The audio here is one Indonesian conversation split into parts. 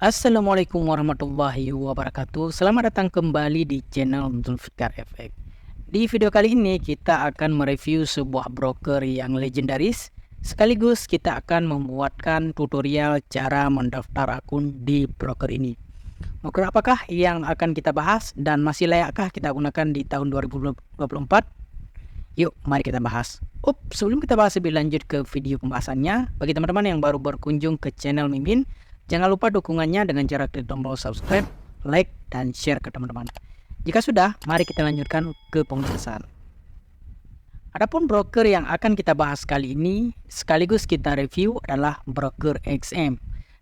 Assalamualaikum warahmatullahi wabarakatuh. Selamat datang kembali di channel Zulfikar FX. Di video kali ini kita akan mereview sebuah broker yang legendaris. Sekaligus kita akan membuatkan tutorial cara mendaftar akun di broker ini. Broker apakah yang akan kita bahas dan masih layakkah kita gunakan di tahun 2024? Yuk, mari kita bahas. Sebelum kita bahas lebih lanjut ke video pembahasannya, bagi teman-teman yang baru berkunjung ke channel Mimin, jangan lupa dukungannya dengan cara klik tombol subscribe, like, dan share ke teman-teman. Jika sudah, mari kita lanjutkan ke pembahasan. Adapun broker yang akan kita bahas kali ini, sekaligus kita review adalah broker XM.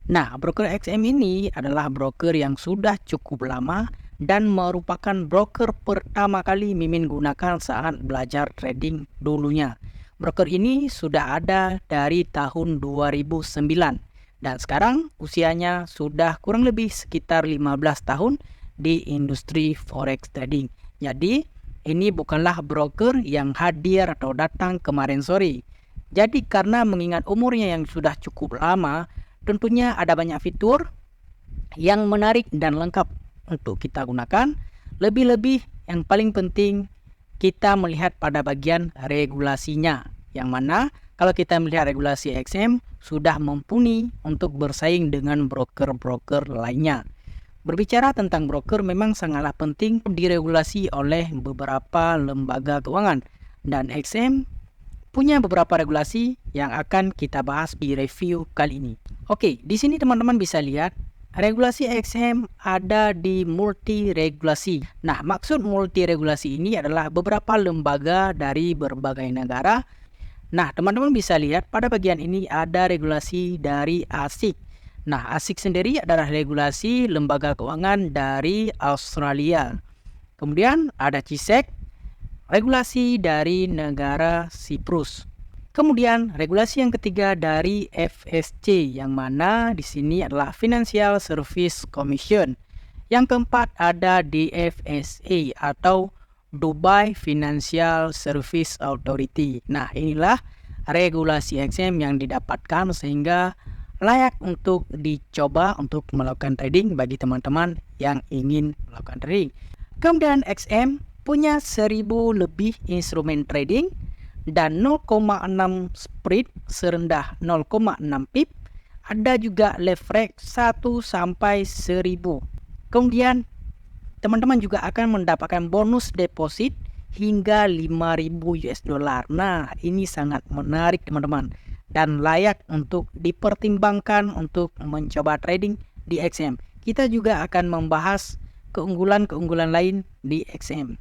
Nah, broker XM ini adalah broker yang sudah cukup lama dan merupakan broker pertama kali Mimin gunakan saat belajar trading dulunya. Broker ini sudah ada dari tahun 2009 dan sekarang usianya sudah kurang lebih sekitar 15 tahun di industri forex trading. Jadi ini bukanlah broker yang hadir atau datang kemarin sore. Jadi karena mengingat umurnya yang sudah cukup lama, tentunya ada banyak fitur yang menarik dan lengkap untuk kita gunakan. Lebih-lebih yang paling penting kita melihat pada bagian regulasinya, yang mana kalau kita melihat regulasi XM sudah mumpuni untuk bersaing dengan broker-broker lainnya. Berbicara tentang broker memang sangatlah penting diregulasi oleh beberapa lembaga keuangan, dan XM punya beberapa regulasi yang akan kita bahas di review kali ini. Oke, di sini teman-teman bisa lihat regulasi XM ada di multi regulasi. Nah, maksud multi regulasi ini adalah beberapa lembaga dari berbagai negara. Nah, teman-teman bisa lihat pada bagian ini ada regulasi dari ASIC. Nah, ASIC sendiri adalah regulasi lembaga keuangan dari Australia. Kemudian ada CISEC, regulasi dari negara Siprus. Kemudian regulasi yang ketiga dari FSC, yang mana di sini adalah Financial Service Commission. Yang keempat ada DFSA atau Dubai Financial Service Authority. Nah, inilah regulasi XM yang didapatkan sehingga layak untuk dicoba untuk melakukan trading bagi teman-teman yang ingin melakukan trading. Kemudian XM punya 1000 lebih instrumen trading dan 0,6 spread serendah 0,6 pip. Ada juga leverage 1 sampai 1000. Kemudian teman-teman juga akan mendapatkan bonus deposit hingga 5.000 US dollar. Nah, ini sangat menarik teman-teman dan layak untuk dipertimbangkan untuk mencoba trading di XM. Kita juga akan membahas keunggulan-keunggulan lain di XM.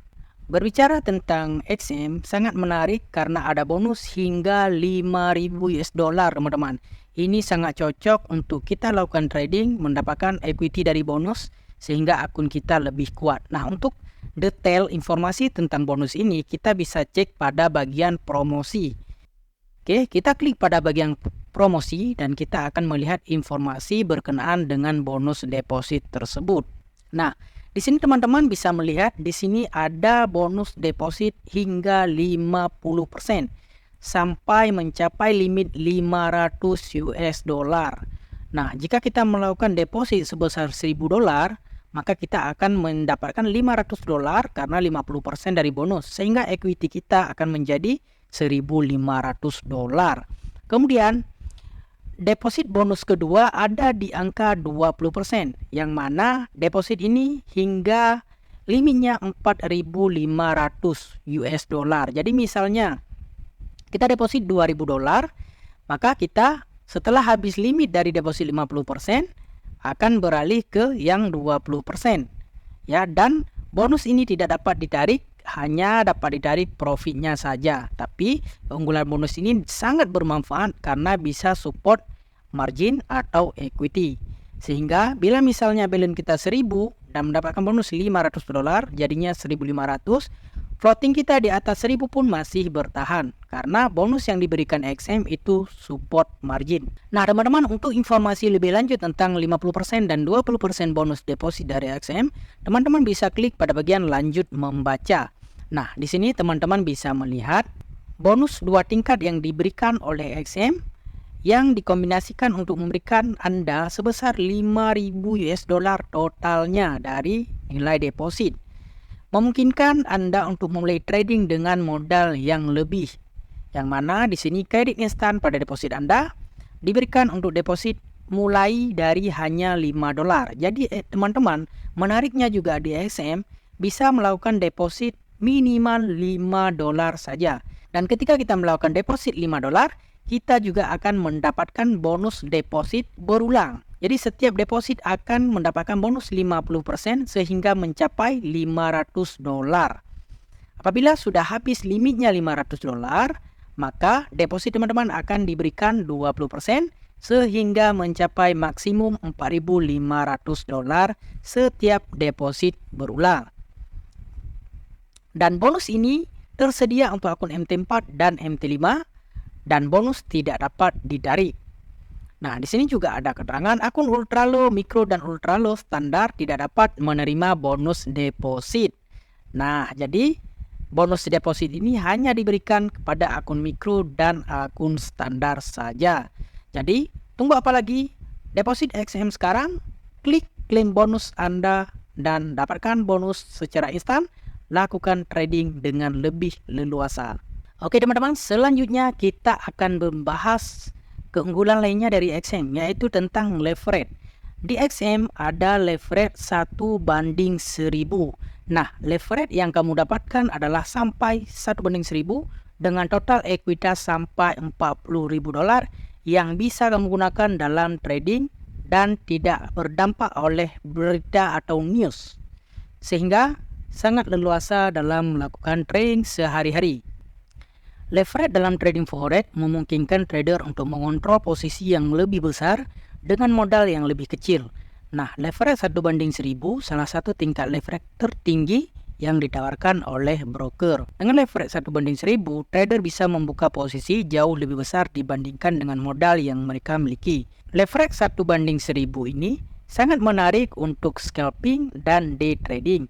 Berbicara tentang XM sangat menarik karena ada bonus hingga 5.000 US dollar teman-teman. Ini sangat cocok untuk kita lakukan trading, mendapatkan equity dari bonus sehingga akun kita lebih kuat. Nah, untuk detail informasi tentang bonus ini kita bisa cek pada bagian promosi. Oke, kita klik pada bagian promosi dan kita akan melihat informasi berkenaan dengan bonus deposit tersebut. Nah, di sini teman-teman bisa melihat di sini ada bonus deposit hingga 50% sampai mencapai limit 500 US dollar. Nah, jika kita melakukan deposit sebesar 1000 dolar, maka kita akan mendapatkan 500 dolar karena 50% dari bonus, sehingga equity kita akan menjadi 1.500 dolar. Kemudian deposit bonus kedua ada di angka 20%, yang mana deposit ini hingga limitnya 4.500 US dollar. Jadi misalnya kita deposit 2.000 dolar, maka kita setelah habis limit dari deposit 50% akan beralih ke yang 20%. Ya, dan bonus ini tidak dapat ditarik, hanya dapat ditarik profitnya saja. Tapi keunggulan bonus ini sangat bermanfaat karena bisa support margin atau equity. Sehingga bila misalnya balance kita 1000 dan mendapatkan bonus 500 dolar, jadinya 1500, floating kita di atas 1000 pun masih bertahan karena bonus yang diberikan XM itu support margin. Nah, teman-teman, untuk informasi lebih lanjut tentang 50% dan 20% bonus deposit dari XM, teman-teman bisa klik pada bagian lanjut membaca. Nah, di sini teman-teman bisa melihat bonus 2 tingkat yang diberikan oleh XM, yang dikombinasikan untuk memberikan Anda sebesar 5.000 US dollar totalnya dari nilai deposit. Memungkinkan Anda untuk memulai trading dengan modal yang lebih. Yang mana di sini kredit instan pada deposit Anda diberikan untuk deposit mulai dari hanya 5 dolar. Jadi teman-teman, menariknya juga di AXM bisa melakukan deposit minimal 5 dolar saja. Dan ketika kita melakukan deposit 5 dolar, kita juga akan mendapatkan bonus deposit berulang. Jadi setiap deposit akan mendapatkan bonus 50% sehingga mencapai 500 dolar. Apabila sudah habis limitnya 500 dolar, maka deposit teman-teman akan diberikan 20% sehingga mencapai maksimum 4.500 dolar setiap deposit berulang. Dan bonus ini tersedia untuk akun MT4 dan MT5 dan bonus tidak dapat ditarik. Nah, di sini juga ada keterangan akun ultra low, mikro, dan ultra low standar tidak dapat menerima bonus deposit. Nah, jadi bonus deposit ini hanya diberikan kepada akun mikro dan akun standar saja. Jadi, tunggu apa lagi? Deposit AXM sekarang, klik klaim bonus Anda dan dapatkan bonus secara instan. Lakukan trading dengan lebih leluasa. Oke teman-teman, selanjutnya kita akan membahas keunggulan lainnya dari AXM, yaitu tentang leverage. Di AXM ada leverage 1:1000. Nah, leverage yang kamu dapatkan adalah sampai 1:1000 dengan total ekuitas sampai 40.000 dolar yang bisa kamu gunakan dalam trading dan tidak berdampak oleh berita atau news. Sehingga sangat leluasa dalam melakukan trading sehari-hari. Leverage dalam trading forex memungkinkan trader untuk mengontrol posisi yang lebih besar dengan modal yang lebih kecil. Nah, leverage 1:1000 salah satu tingkat leverage tertinggi yang ditawarkan oleh broker. Dengan leverage 1:1000, trader bisa membuka posisi jauh lebih besar dibandingkan dengan modal yang mereka miliki. Leverage 1:1000 ini sangat menarik untuk scalping dan day trading.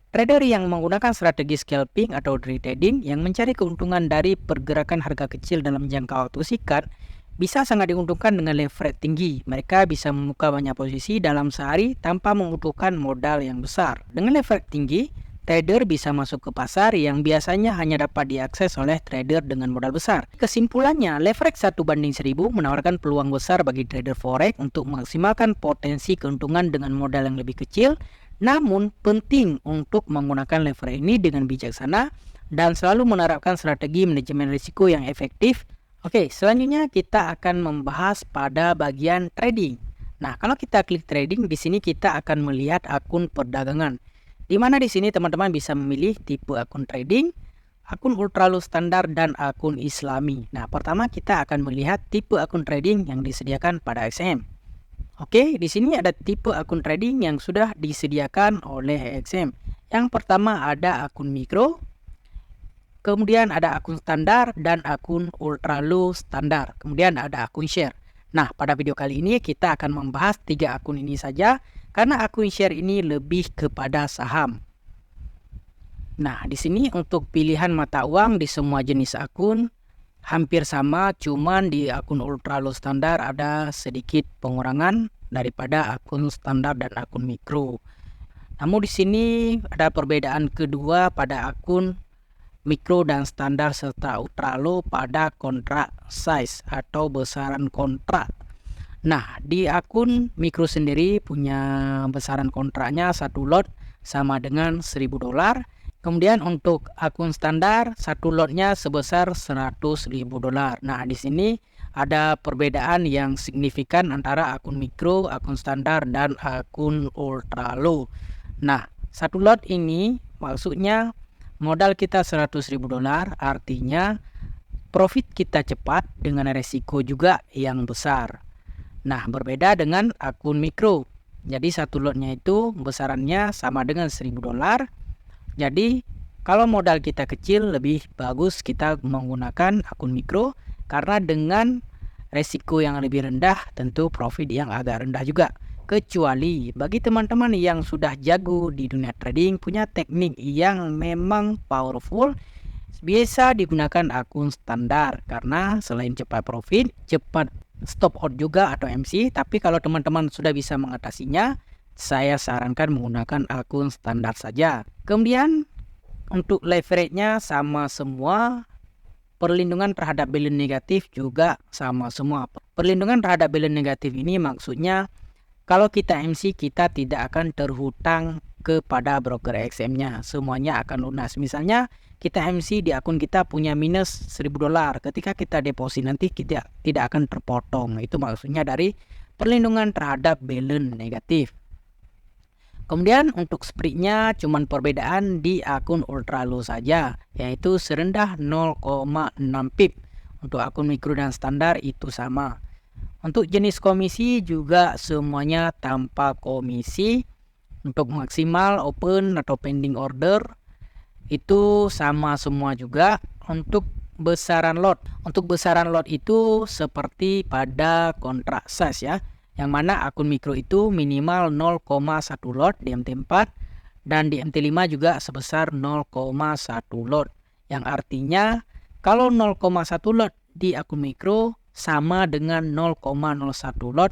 Trader yang menggunakan strategi scalping atau day trading yang mencari keuntungan dari pergerakan harga kecil dalam jangka waktu singkat bisa sangat diuntungkan dengan leverage tinggi. Mereka bisa membuka banyak posisi dalam sehari tanpa membutuhkan modal yang besar. Dengan leverage tinggi, trader bisa masuk ke pasar yang biasanya hanya dapat diakses oleh trader dengan modal besar. Kesimpulannya, leverage 1:1000 menawarkan peluang besar bagi trader forex untuk memaksimalkan potensi keuntungan dengan modal yang lebih kecil. Namun penting untuk menggunakan leverage ini dengan bijaksana dan selalu menerapkan strategi manajemen risiko yang efektif. Oke, selanjutnya kita akan membahas pada bagian trading. Nah, kalau kita klik trading, di sini kita akan melihat akun perdagangan. Di mana di sini teman-teman bisa memilih tipe akun trading, akun ultra low standar dan akun islami. Nah, pertama kita akan melihat tipe akun trading yang disediakan pada AXM. Oke, di sini ada tipe akun trading yang sudah disediakan oleh AXM. Yang pertama ada akun mikro, kemudian ada akun standar dan akun ultra low standar. Kemudian ada akun share. Nah, pada video kali ini kita akan membahas 3 akun ini saja karena akun share ini lebih kepada saham. Nah, di sini untuk pilihan mata uang di semua jenis akun hampir sama, cuman di akun ultra low standar ada sedikit pengurangan daripada akun standar dan akun mikro. Namun di sini ada perbedaan kedua pada akun mikro dan standar serta ultra low pada kontrak size atau besaran kontrak. Nah, di akun mikro sendiri punya besaran kontraknya 1 lot sama dengan 1.000 dolar. Kemudian untuk akun standar satu lotnya sebesar 100.000 dolar. Nah, di sini ada perbedaan yang signifikan antara akun mikro, akun standar dan akun ultra low. Nah, satu lot ini maksudnya modal kita 100.000 dolar, artinya profit kita cepat dengan resiko juga yang besar. Nah, berbeda dengan akun mikro. Jadi satu lotnya itu besarannya sama dengan 1.000 dolar. Jadi kalau modal kita kecil lebih bagus kita menggunakan akun mikro karena dengan resiko yang lebih rendah tentu profit yang agak rendah juga. Kecuali bagi teman-teman yang sudah jago di dunia trading, punya teknik yang memang powerful, biasa digunakan akun standar karena selain cepat profit, cepat stop out juga atau MC, tapi kalau teman-teman sudah bisa mengatasinya, saya sarankan menggunakan akun standar saja. Kemudian untuk leverage-nya sama semua, perlindungan terhadap balance negatif juga sama semua. Perlindungan terhadap balance negatif ini maksudnya kalau kita MC kita tidak akan terhutang kepada broker XM-nya, semuanya akan lunas. Misalnya kita MC di akun kita punya minus $1.000, ketika kita deposit nanti kita tidak akan terpotong. Itu maksudnya dari perlindungan terhadap balance negatif. Kemudian untuk spreadnya cuman perbedaan di akun ultra low saja, yaitu serendah 0,6 pip. Untuk akun mikro dan standar itu sama. Untuk jenis komisi juga semuanya tanpa komisi. Untuk maksimal, open atau pending order itu sama semua juga. Untuk besaran lot, itu seperti pada kontrak SAS ya, yang mana akun mikro itu minimal 0,1 lot di MT4 dan di MT5 juga sebesar 0,1 lot, yang artinya kalau 0,1 lot di akun mikro sama dengan 0,01 lot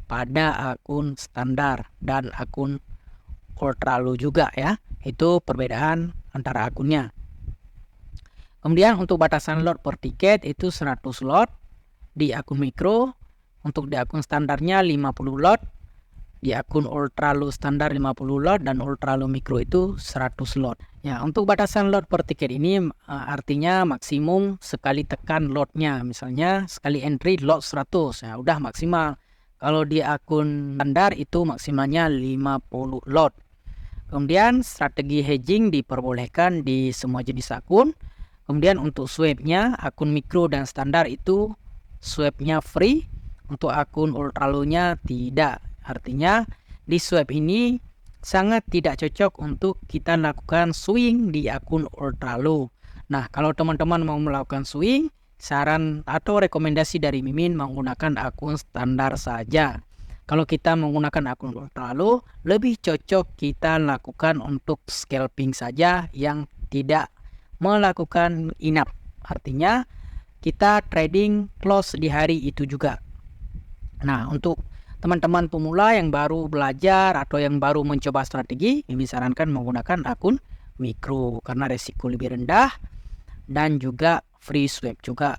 pada akun standar dan akun ultra low juga ya. Itu perbedaan antara akunnya. Kemudian untuk batasan lot per tiket itu 100 lot di akun mikro. Untuk di akun standarnya 50 lot, di akun ultra low standar 50 lot, dan ultra low mikro itu 100 lot. Ya, untuk batasan lot per tiket ini artinya maksimum sekali tekan lotnya. Misalnya sekali entry lot 100, ya udah maksimal. Kalau di akun standar itu maksimalnya 50 lot. Kemudian strategi hedging diperbolehkan di semua jenis akun. Kemudian untuk swapnya, akun mikro dan standar itu swapnya free. Untuk akun ultra low-nya tidak. Artinya di swap ini sangat tidak cocok untuk kita lakukan swing di akun ultra low. Nah, kalau teman-teman mau melakukan swing, saran atau rekomendasi dari Mimin menggunakan akun standar saja. Kalau kita menggunakan akun ultra low, lebih cocok kita lakukan untuk scalping saja yang tidak melakukan in-up. Artinya kita trading close di hari itu juga. Nah, untuk teman-teman pemula yang baru belajar atau yang baru mencoba strategi, Mimin sarankan menggunakan akun mikro karena resiko lebih rendah dan juga free swap juga.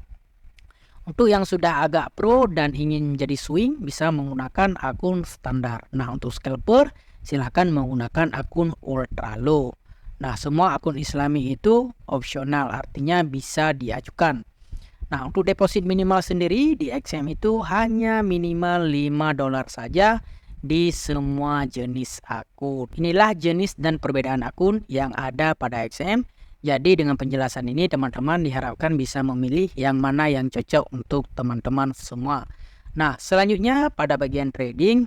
Untuk yang sudah agak pro dan ingin jadi swing bisa menggunakan akun standar. Nah, untuk scalper silahkan menggunakan akun ultra low. Nah, semua akun Islami itu opsional, artinya bisa diajukan. Nah, untuk deposit minimal sendiri di XM itu hanya minimal $5 saja di semua jenis akun. Inilah jenis dan perbedaan akun yang ada pada XM. Jadi dengan penjelasan ini teman-teman diharapkan bisa memilih yang mana yang cocok untuk teman-teman semua. Nah, selanjutnya pada bagian trading,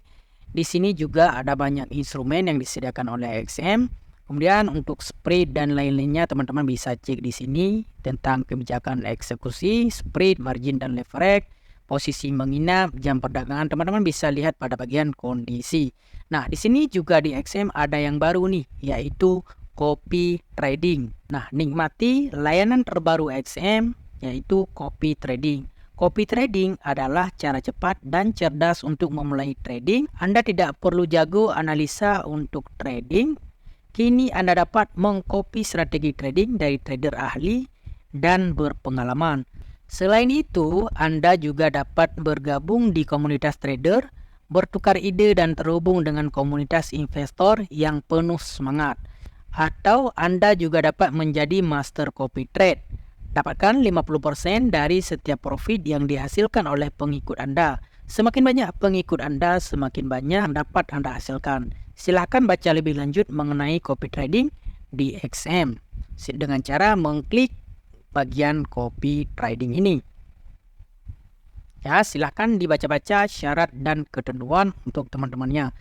di sini juga ada banyak instrumen yang disediakan oleh XM. Kemudian untuk spread dan lain-lainnya teman-teman bisa cek di sini tentang kebijakan eksekusi, spread, margin dan leverage, posisi menginap, jam perdagangan. Teman-teman bisa lihat pada bagian kondisi. Nah, di sini juga di XM ada yang baru nih, yaitu copy trading. Nah, nikmati layanan terbaru XM yaitu copy trading. Copy trading adalah cara cepat dan cerdas untuk memulai trading. Anda tidak perlu jago analisa untuk trading. Kini Anda dapat mengcopy strategi trading dari trader ahli dan berpengalaman. Selain itu, Anda juga dapat bergabung di komunitas trader, bertukar ide dan terhubung dengan komunitas investor yang penuh semangat. Atau Anda juga dapat menjadi master copy trade. Dapatkan 50% dari setiap profit yang dihasilkan oleh pengikut Anda. Semakin banyak pengikut Anda, semakin banyak dapat Anda hasilkan. Silahkan baca lebih lanjut mengenai copy trading di XM dengan cara mengklik bagian copy trading ini. Ya, silahkan dibaca-baca syarat dan ketentuan untuk teman-temannya.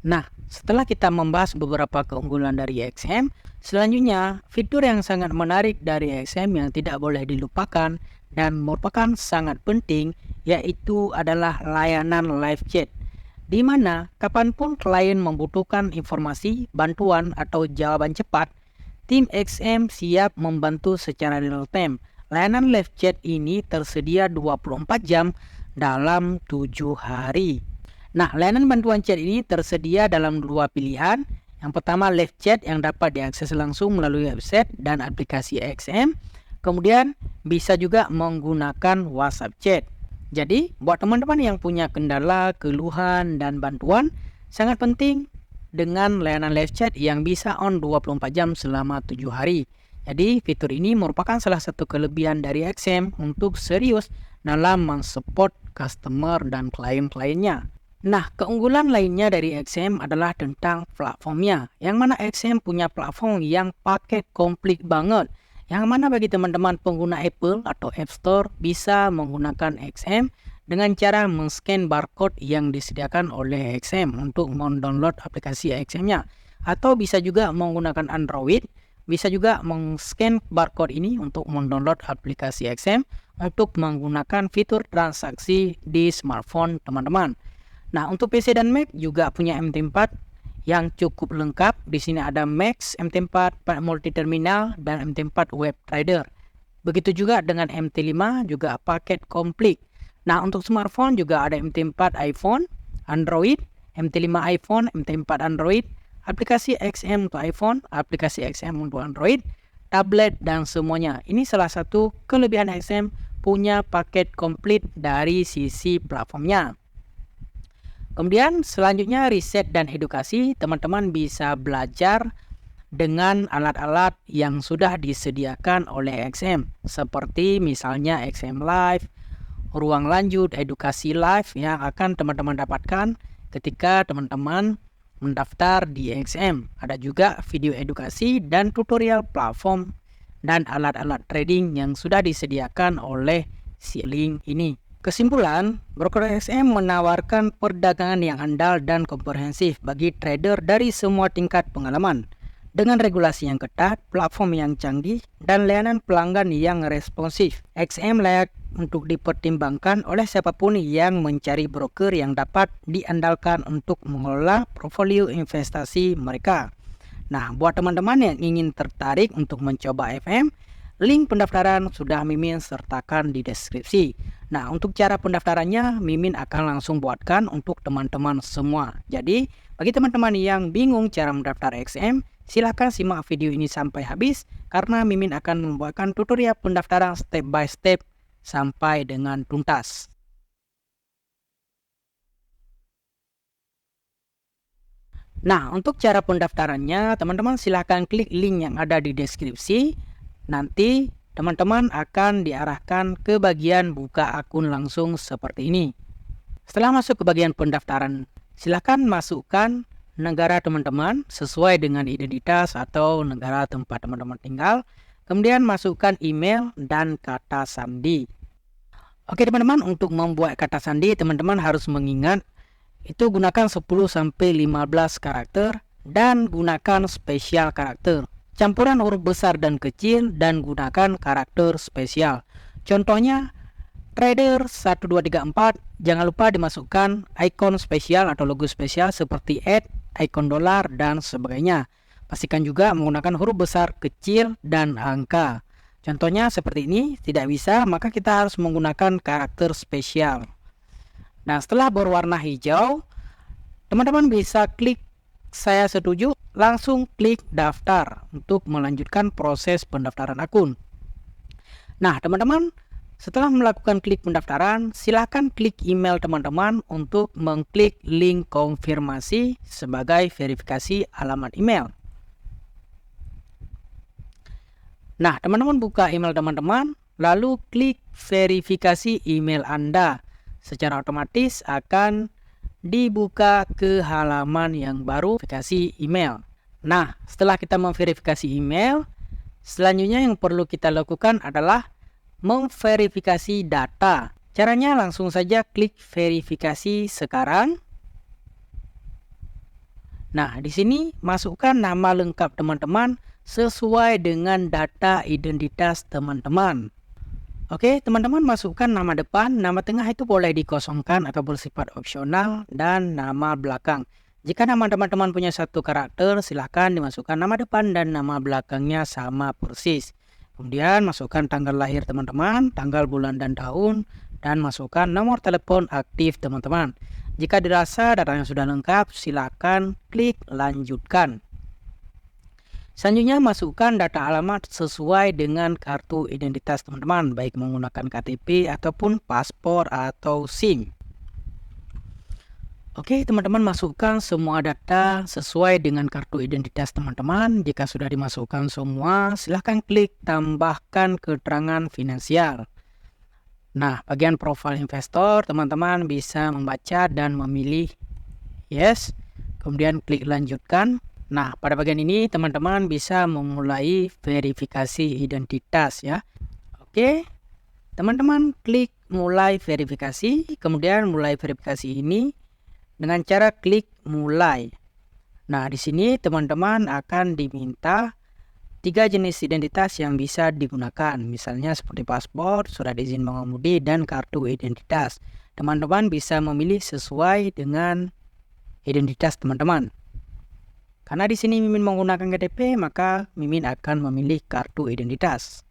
Nah, setelah kita membahas beberapa keunggulan dari XM, selanjutnya fitur yang sangat menarik dari XM yang tidak boleh dilupakan dan merupakan sangat penting yaitu adalah layanan live chat, di mana kapanpun klien membutuhkan informasi, bantuan, atau jawaban cepat, tim XM siap membantu secara real time. Layanan live chat ini tersedia 24 jam dalam 7 hari. Nah, layanan bantuan chat ini tersedia dalam 2 pilihan. Yang pertama live chat yang dapat diakses langsung melalui website dan aplikasi XM. Kemudian bisa juga menggunakan WhatsApp chat. Jadi, buat teman-teman yang punya kendala, keluhan, dan bantuan, sangat penting dengan layanan live chat yang bisa on 24 jam selama 7 hari. Jadi, fitur ini merupakan salah satu kelebihan dari XM untuk serius dalam mensupport customer dan klien-kliennya. Nah, keunggulan lainnya dari XM adalah tentang platformnya, yang mana XM punya platform yang paket komplit banget. Yang mana bagi teman-teman pengguna Apple atau App Store bisa menggunakan XM dengan cara men-scan barcode yang disediakan oleh XM untuk mendownload aplikasi XM-nya. Atau bisa juga menggunakan Android, bisa juga men-scan barcode ini untuk mendownload aplikasi XM untuk menggunakan fitur transaksi di smartphone teman-teman. Nah, untuk PC dan Mac juga punya MT4 yang cukup lengkap. Di sini ada Max, MT4 multi terminal, dan MT4 web trader. Begitu juga dengan MT5 juga paket komplit. Nah, untuk smartphone juga ada MT4 iPhone, Android, MT5 iPhone, MT4 Android, aplikasi XM untuk iPhone, aplikasi XM untuk Android, tablet, dan semuanya. Ini salah satu kelebihan XM punya paket komplit dari sisi platformnya. Kemudian selanjutnya riset dan edukasi, teman-teman bisa belajar dengan alat-alat yang sudah disediakan oleh XM seperti misalnya XM Live, ruang lanjut, edukasi live yang akan teman-teman dapatkan ketika teman-teman mendaftar di XM. Ada juga video edukasi dan tutorial platform dan alat-alat trading yang sudah disediakan oleh si link ini. Kesimpulan, broker XM menawarkan perdagangan yang andal dan komprehensif bagi trader dari semua tingkat pengalaman. Dengan regulasi yang ketat, platform yang canggih, dan layanan pelanggan yang responsif, XM layak untuk dipertimbangkan oleh siapapun yang mencari broker yang dapat diandalkan untuk mengelola portfolio investasi mereka. Nah, buat teman-teman yang ingin tertarik untuk mencoba FM, link pendaftaran sudah Mimin sertakan di deskripsi. Nah, untuk cara pendaftarannya, Mimin akan langsung buatkan untuk teman-teman semua. Jadi, bagi teman-teman yang bingung cara mendaftar XM, silakan simak video ini sampai habis, karena Mimin akan membuatkan tutorial pendaftaran step by step sampai dengan tuntas. Nah, untuk cara pendaftarannya, teman-teman silakan klik link yang ada di deskripsi. Nanti teman-teman akan diarahkan ke bagian buka akun langsung seperti ini. Setelah masuk ke bagian pendaftaran, silakan masukkan negara teman-teman sesuai dengan identitas atau negara tempat teman-teman tinggal. Kemudian masukkan email dan kata sandi. Oke teman-teman, untuk membuat kata sandi teman-teman harus mengingat itu gunakan 10-15 karakter dan gunakan spesial karakter. Campuran huruf besar dan kecil dan gunakan karakter spesial. Contohnya trader 1234, jangan lupa dimasukkan ikon spesial atau logo spesial seperti ikon dolar dan sebagainya. Pastikan juga menggunakan huruf besar, kecil, dan angka. Contohnya seperti ini, tidak bisa maka kita harus menggunakan karakter spesial. Nah, setelah berwarna hijau, teman-teman bisa klik saya setuju, langsung klik daftar untuk melanjutkan proses pendaftaran akun. Nah, teman-teman, setelah melakukan klik pendaftaran, silakan klik email teman-teman untuk mengklik link konfirmasi sebagai verifikasi alamat email. Nah, teman-teman buka email teman-teman, lalu klik verifikasi email Anda. Secara otomatis akan dibuka ke halaman yang baru verifikasi email. Nah, setelah kita memverifikasi email, selanjutnya yang perlu kita lakukan adalah memverifikasi data. Caranya langsung saja klik verifikasi sekarang. Nah, di sini masukkan nama lengkap teman-teman sesuai dengan data identitas teman-teman. Oke, teman-teman masukkan nama depan, nama tengah itu boleh dikosongkan atau bersifat opsional, dan nama belakang. Jika nama teman-teman punya satu karakter, silahkan dimasukkan nama depan dan nama belakangnya sama persis. Kemudian masukkan tanggal lahir teman-teman, tanggal, bulan, dan tahun, dan masukkan nomor telepon aktif teman-teman. Jika dirasa datanya sudah lengkap, silakan klik lanjutkan. Selanjutnya masukkan data alamat sesuai dengan kartu identitas teman-teman, baik menggunakan KTP ataupun paspor atau SIM. Oke teman-teman, masukkan semua data sesuai dengan kartu identitas teman-teman. Jika sudah dimasukkan semua, silahkan klik tambahkan keterangan finansial. Nah, bagian profil investor teman-teman bisa membaca dan memilih yes, kemudian klik lanjutkan. Nah, pada bagian ini teman-teman bisa memulai verifikasi identitas ya. Oke, teman-teman klik mulai verifikasi, kemudian mulai verifikasi ini dengan cara klik mulai. Nah, di sini teman-teman akan diminta 3 jenis identitas yang bisa digunakan, misalnya seperti paspor, surat izin mengemudi, dan kartu identitas. Teman-teman bisa memilih sesuai dengan identitas teman-teman. Karena di sini Mimin menggunakan KTP, maka Mimin akan memilih kartu identitas.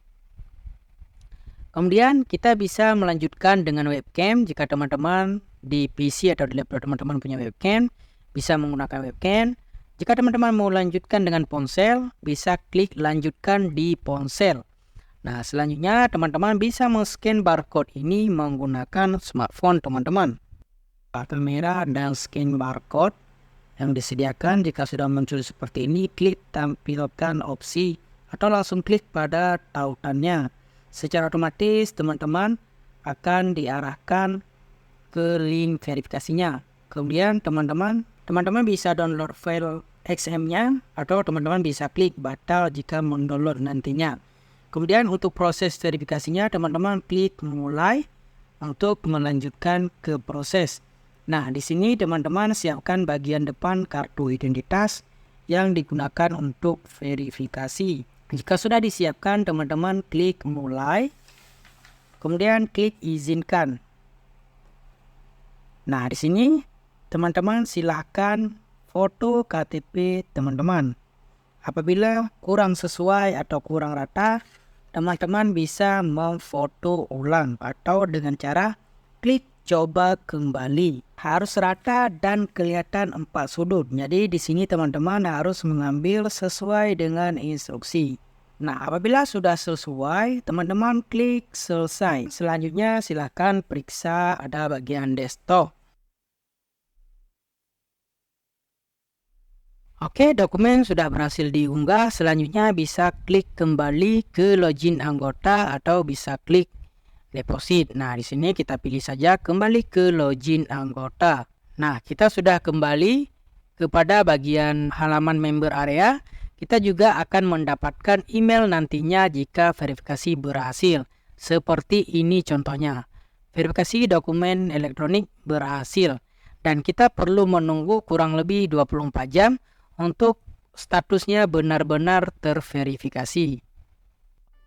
Kemudian kita bisa melanjutkan dengan webcam. Jika teman-teman di PC atau di laptop teman-teman punya webcam, bisa menggunakan webcam. Jika teman-teman mau lanjutkan dengan ponsel, bisa klik lanjutkan di ponsel. Nah, selanjutnya teman-teman bisa men-scan barcode ini menggunakan smartphone teman-teman. Kamera dan scan barcode yang disediakan. Jika sudah muncul seperti ini, klik tampilkan opsi atau langsung klik pada tautannya. Secara otomatis teman-teman akan diarahkan ke link verifikasinya. Kemudian teman-teman bisa download file XM-nya atau teman-teman bisa klik batal jika mendownload nantinya. Kemudian untuk proses verifikasinya teman-teman klik mulai untuk melanjutkan ke proses. Nah, di sini teman-teman siapkan bagian depan kartu identitas yang digunakan untuk verifikasi. Jika sudah disiapkan, teman-teman klik mulai, kemudian klik izinkan. Nah, di sini teman-teman silahkan foto KTP teman-teman. Apabila kurang sesuai atau kurang rata, teman-teman bisa memfoto ulang atau dengan cara klik coba kembali. Harus rata dan kelihatan 4 sudut. Jadi di sini teman-teman harus mengambil sesuai dengan instruksi. Nah, apabila sudah sesuai, teman-teman klik selesai. Selanjutnya silahkan periksa ada bagian desktop. Oke, dokumen sudah berhasil diunggah. Selanjutnya bisa klik kembali ke login anggota atau bisa klik deposit. Nah, di sini kita pilih saja kembali ke login anggota. Nah, kita sudah kembali kepada bagian halaman member area. Kita juga akan mendapatkan email nantinya jika verifikasi berhasil. Seperti ini contohnya. Verifikasi dokumen elektronik berhasil. Dan kita perlu menunggu kurang lebih 24 jam untuk statusnya benar-benar terverifikasi.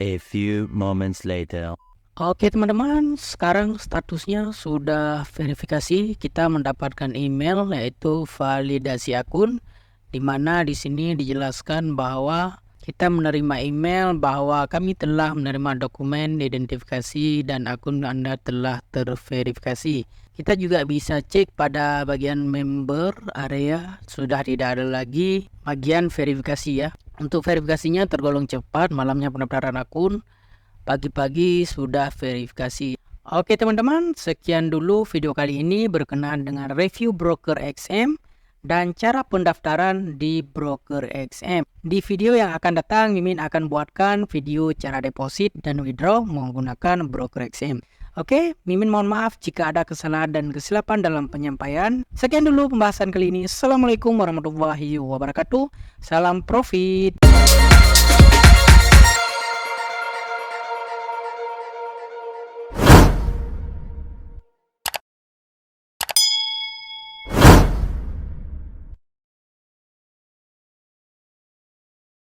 A few moments later. Oke teman-teman, sekarang statusnya sudah verifikasi. Kita mendapatkan email yaitu validasi akun, di mana di sini dijelaskan bahwa kita menerima email bahwa kami telah menerima dokumen identifikasi dan akun Anda telah terverifikasi. Kita juga bisa cek pada bagian member area, sudah tidak ada lagi bagian verifikasi ya. Untuk verifikasinya tergolong cepat, malamnya pendaftaran akun, pagi-pagi sudah verifikasi. Oke teman-teman, sekian dulu video kali ini berkenaan dengan review broker XM dan cara pendaftaran di broker XM. Di video yang akan datang, Mimin akan buatkan video cara deposit dan withdraw menggunakan broker XM. Oke, Mimin mohon maaf jika ada kesalahan dan kesilapan dalam penyampaian. Sekian dulu pembahasan kali ini. Assalamualaikum warahmatullahi wabarakatuh. Salam profit.